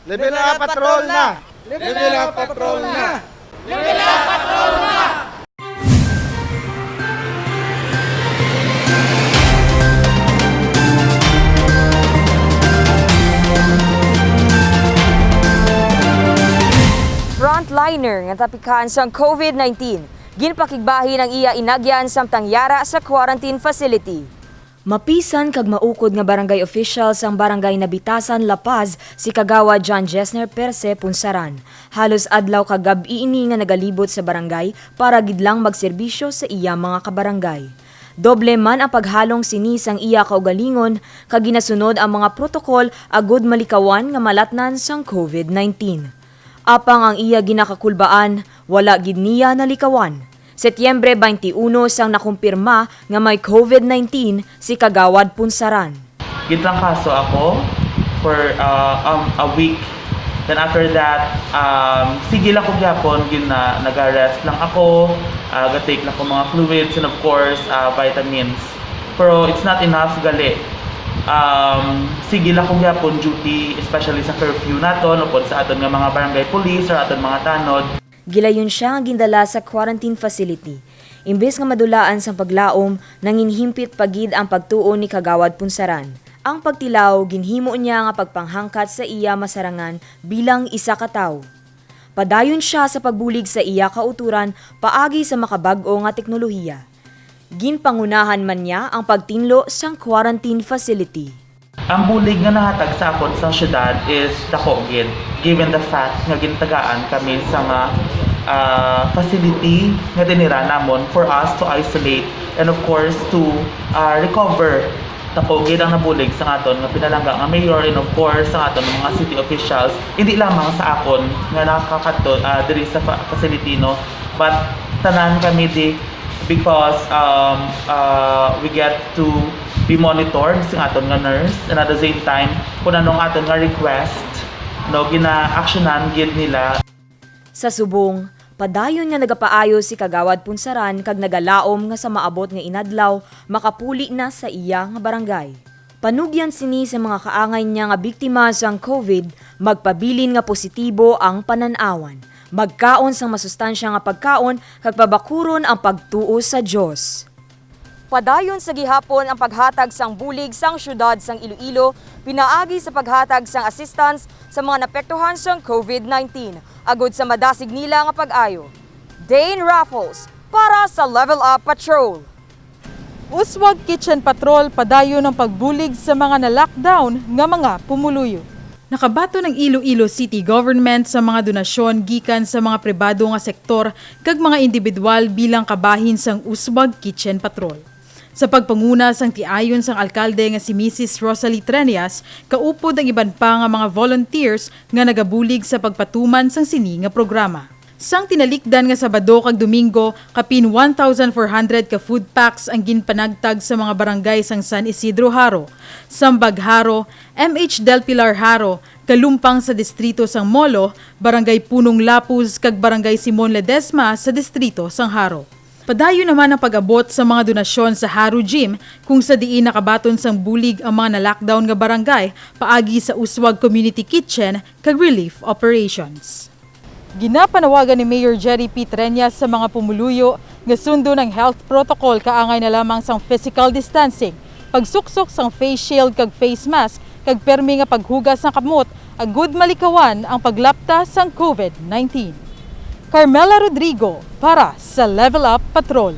Level up patrol na! Level up patrol na! Level up patrol na! Frontliner nga tapikan sang COVID-19. Ginpakigbahi ng iya inagyan samtang yara sa quarantine facility. Mapisan kag maukod nga barangay official sang barangay Nabitasan, La Paz si kagawad John Jesner Perse Punsaran. Halos adlaw kag gabi ini nga nagalibot sa barangay para gidlang magserbisyo sa iya mga kabarangay. Doble man ang paghalong sini sang iya kaugalingon kag ginasunod ang mga protokol agud malikawan nga malatnan sang COVID-19. Apang ang iya ginakakulbaan, wala gid niya nalikawan. Setyembre 21 sang nakumpirma nga may COVID-19 si Kagawad Punsaran. Gitlang kaso ako for a week. Then after that, sige lang ko gyapon, nag-arrest lang ako, gatake lang ko mga fluids and of course, vitamins. Pero it's not enough gali. Sige lang ko gyapon duty, especially sa curfew naton, upod sa aton nga mga barangay police or aton mga tanod. Gilayon siya nga gindala sa quarantine facility. Imbes nga madulaan sang paglaom, nanginhimpit pagid ang pagtuon ni Kagawad Punsaran. Ang pagtilaw, ginhimo niya nga pagpanghangkat sa iya masarangan bilang isa ka tawo. Padayon siya sa pagbulig sa iya kauturan paagi sa makabag-o nga teknolohiya. Ginpangunahan man niya ang pagtinlo sang quarantine facility. Ang bulig nga nahatag sa akon sa syudad is dako gid, given the fact nga gintagaan kami sa nga facility nga dinira namon for us to isolate and of course to recover. Dako gid ang nabulig sa aton nga pinalangga nga mayor and of course sa aton mga city officials, hindi lamang sa akon nga nakakadto diri sa facility no, but tanan kami di because we get to be monitored sa aton nga nurse and at the same time kung anong aton nga request no gina-actionan gid nila. Sa subong, padayon nga nagapaayo si Kagawad Punsaran kag nagalaom nga sa maabot nga inadlaw makapuli na sa iya nga barangay. Panugyan sini sa mga kaangay niya nga biktima sang COVID, magpabilin nga positibo ang pananawan. Magkaon sang masustansya nga pagkaon kag pabakuron ang pagtuo sa Dios. Padayon sa gihapon ang paghatag sang bulig sang syudad sang Iloilo, pinaagi sa paghatag sang assistance sa mga napektuhan sang COVID-19, agud sa madasig nila nga pag-ayo. Dane Raffles para sa Level Up Patrol. Uswag Kitchen Patrol padayon ng pagbulig sa mga na-lockdown nga mga pumuluyo. Nakabato ng Iloilo City Government sa mga donasyon gikan sa mga pribado nga sektor kag mga individual bilang kabahin sang Uswag Kitchen Patrol. Sa pagpanguna sang tiayon sang alkalde nga si Mrs. Rosalie Trenias, kaupod ang iban pa nga mga volunteers nga nagabulig sa pagpatuman sang sini nga programa. Sang tinalikdan nga Sabado kag Domingo, kapin 1,400 ka food packs ang ginpanagtag sa mga barangay sang San Isidro Haro, Sambag Haro, MH Del Pilar Haro, kalumpang sa distrito sang Molo, Barangay Punong Lapuz kag Barangay Simon Ledesma sa distrito sang Haro. Padayon naman ang pag-abot sa mga donasyon sa Haro Gym kung sa diin nakabaton sang bulig ang mga na-lockdown nga barangay paagi sa Uswag Community Kitchen kag relief operations. Ginapanawagan ni Mayor Jerry P. Trenias sa mga pumuluyo nga sundo ng health protocol kaangay na lamang sang physical distancing, pagsuksok sang face shield kag face mask kag permi nga paghugas ng kamot agud malikawan ang paglapta sang COVID-19. Carmela Rodrigo para sa Level Up Patrol.